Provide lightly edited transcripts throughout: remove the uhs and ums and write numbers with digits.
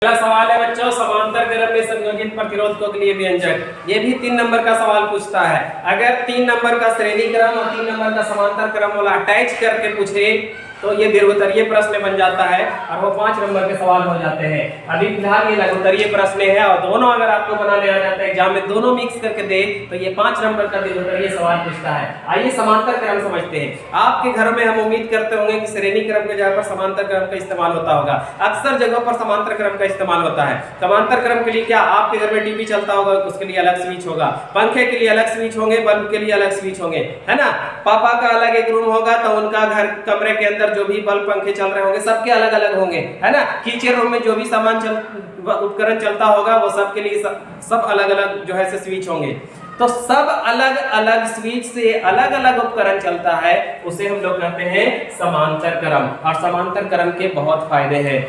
अगला सवाल है बच्चों, समांतर क्रम में संयोजित प्रतिरोधकों के लिए व्यंजक। ये भी 3 नंबर का सवाल पूछता है। अगर 3 नंबर का श्रेणी क्रम और 3 नंबर का समांतर क्रम वाला अटैच करके पूछे तो ये दीर्घोत्तरीय प्रश्न बन जाता है और वो 5 नंबर के सवाल हो जाते हैं। अभी फिलहाल ये लघुत्तरीय प्रश्न है और दोनों अगर आपको बनाने आ जाता है एग्जाम में, दोनों मिक्स करके दे तो ये 5 नंबर का दीर्घोत्तरीय सवाल पूछता है। आइए समांतर क्रम समझते हैं। आपके घरों में हम उम्मीद करते होंगे कि श्रेणी क्रम के जगह पर समांतर क्रम का इस्तेमाल होता होगा। अक्सर जगहों पर समांतर क्रम का इस्तेमाल होता है। समांतर क्रम के लिए क्या आपके घर में टीवी चलता होगा, उसके लिए अलग स्विच होगा, पंखे के लिए अलग स्विच होंगे, बल्ब के लिए अलग स्विच होंगे, है ना। पापा का अलग एक रूम होगा तो उनका घर कमरे के अंदर जो भी बल्ब पंखे चल रहे होंगे सबके अलग अलग होंगे, है ना। किचन रूम में जो भी सामान उपकरण चलता होगा वो सबके लिए सब अलग अलग जो है से स्विच होंगे। तो सब अलग अलग स्विच से अलग अलग उपकरण चलता है, उसे हम लोग कहते हैं समांतर क्रम। और समांतर क्रम के बहुत फायदे हैं।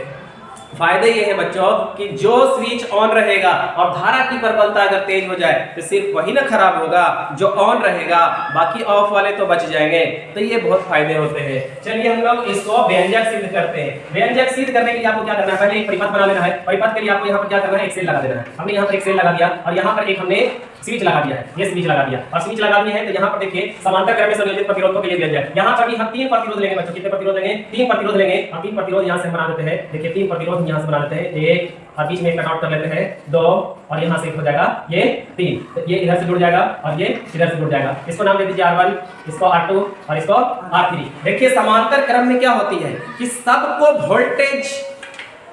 फायदे ये है बच्चों कि जो स्विच ऑन रहेगा और धारा की प्रबलता अगर तेज हो जाए तो सिर्फ वही ना खराब होगा जो ऑन रहेगा, बाकी ऑफ वाले तो बच जाएंगे। तो ये बहुत फायदे होते हैं। चलिए हम लोग इसको व्यंजक सिद्ध करते हैं। व्यंजक सिद्ध करने के लिए आपको क्या करना है, पहले एक परिपथ बना लेना है। परिपथ के लिए आपको यहाँ पर क्या करना है, एक सेल लगा देना है। हमने यहाँ पर एक सेल लगा दिया और यहाँ पर एक हमने स्विच लगा दिया है। ये स्विच लगा दिया और स्विच लगा दिया है तो यहाँ पर देखिए समांतर क्रम में संयोजित प्रतिरोधों के लिए व्यंजक। यहाँ पर भी हम 3 प्रतिरोध लेंगे बच्चों। कितने प्रतिरोध लेंगे, 3 प्रतिरोध लेंगे और 3 प्रतिरोध यहाँ से बना देते हैं। देखिए 3 प्रतिरोध यहाँ से बना देते हैं, 1 और बीच में कट आउट कर लेते हैं 2 और यहाँ से हो जाएगा ये 3। तो ये इधर से जुड़ जाएगा और ये इधर से जुड़ जाएगा। इसको नाम दे दीजिए R1, इसको R2 और इसको R3। देखिए समांतर क्रम में क्या होती है कि सबको वोल्टेज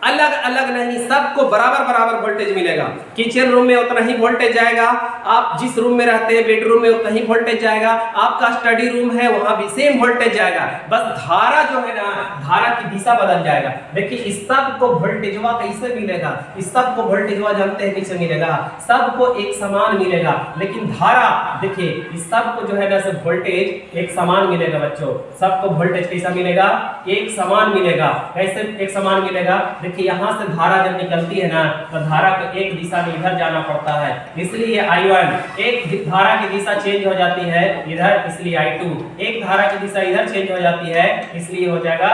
अलग अलग नहीं, सबको बराबर बराबर वोल्टेज मिलेगा। किचन रूम में उतना ही वोल्टेज जाएगा, आप जिस रूम में रहते हैं बेडरूम में उतना ही वोल्टेज जाएगा, आपका स्टडी रूम है वहां भी सेम वोल्टेज जाएगा, बस धारा जो है ना, धारा की दिशा बदल जाएगा। देखिए इस सबको वोल्टेजवा कैसे मिलेगा, इस सबको वोल्टेजवा जानते हैं कैसे मिलेगा, सबको एक समान मिलेगा। लेकिन धारा देखिए इस सबको जो है ना से वोल्टेज एक समान मिलेगा बच्चों। सबको वोल्टेज कैसा मिलेगा, एक समान मिलेगा। कैसे एक समान मिलेगा, कि यहाँ से धारा जब निकलती है ना तो धारा को एक दिशा में इधर जाना पड़ता है, इसलिए I1 एक धारा की दिशा चेंज हो जाती है इधर, इसलिए I2 एक धारा की दिशा इधर चेंज हो जाती है, इसलिए हो जाएगा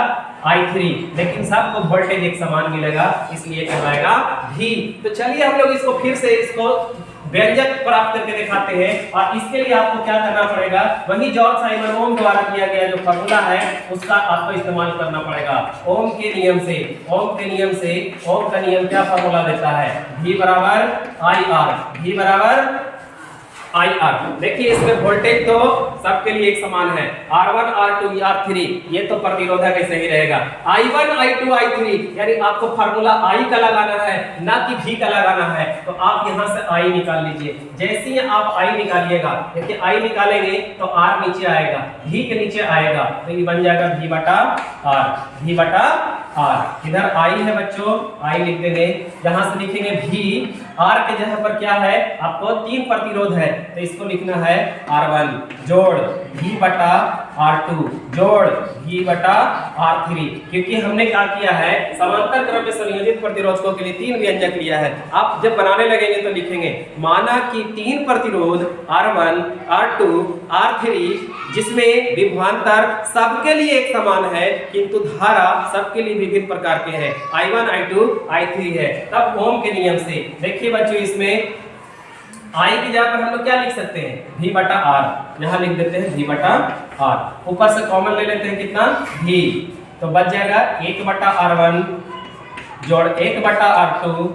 I3। लेकिन सबको वोल्टेज एक समान मिलेगा, इसलिए कहलाएगा V। तो चलिए हम लोग इसको फिर से इसको व्यंजक प्राप्त करके दिखाते हैं। और इसके लिए आपको क्या करना पड़ेगा, वही जॉर्ज साइमन ओम द्वारा किया गया जो फॉर्मूला है उसका आपको इस्तेमाल करना पड़ेगा। ओम के नियम से, ओम के नियम से, ओम का नियम क्या फॉर्मूला देता है, V बराबर IR, V बराबर IR। देखिए इसमें वोल्टेज तो सबके लिए एक समान है, R1 R2 R3, ये तो प्रतिरोधक ऐसे ही रहेगा। I1 I2 I3 यानी आपको फार्मूला I का लगाना है ना कि V का लगाना है। तो आप यहाँ से I निकाल लीजिए। जैसे ही आप I निकालिएगा, देखिए I निकालेंगे तो R नीचे आएगा, V के नीचे आएगा, तो ये बन जाएगा V बटा R, V बटा R। इधर I है बच्चों, I लिख देंगे, यहाँ से लिखेंगे V, R के जगह पर क्या है, आपको 3 प्रतिरोध है तो इसको लिखना है R1 जोड़ V बटा R2 जोड़ V बटा R3। क्योंकि हमने क्या किया है, समांतर क्रम में संयोजित प्रतिरोधकों के लिए 3 व्यंजक लिया है। आप जब बनाने लगेंगे तो लिखेंगे, माना कि 3 प्रतिरोध R1 R2 R3 जिसमें विभवांतर सबके लिए एक समान है किंतु धारा सबके लिए विभिन्न प्रकार के हैं, I1 I2 I3 है। तब ओम के नियम से देखिए बच्चों, इसमें I की जगह पर हम लोग क्या लिख सकते हैं, V बटा R, यहाँ लिख देते हैं V बटा R। ऊपर से कॉमन ले लेते हैं कितना, V, तो बच जाएगा 1 बटा R1 जोड़ 1 बटा R2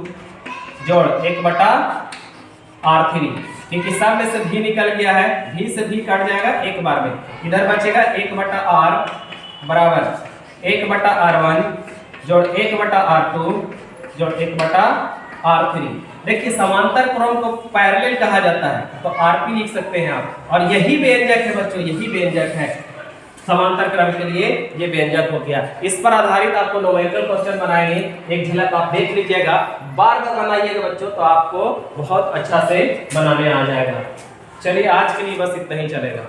जोड़ 1 बटा R3। क्योंकि सब में से V निकल गया है, V से V कट जाएगा एक बार में, इधर बचेगा 1 बटा R बराबर 1 बटा R1 जोड़ 1 बटा R2 जोड़ 1 बटा R3। देखिए समांतर क्रम को पैरेलल कहा जाता है तो RP लिख सकते हैं आप। और यही व्यंजक है बच्चों, यही व्यंजक है समांतर क्रम के लिए, ये व्यंजक हो गया। इस पर आधारित आपको न्यूमेरिकल क्वेश्चन बनाएंगे, एक झलक आप देख लीजिएगा, बार बार बनाइएगा बच्चों तो आपको बहुत अच्छा से बनाने आ जाएगा। चलिए आज के लिए बस इतना ही चलेगा।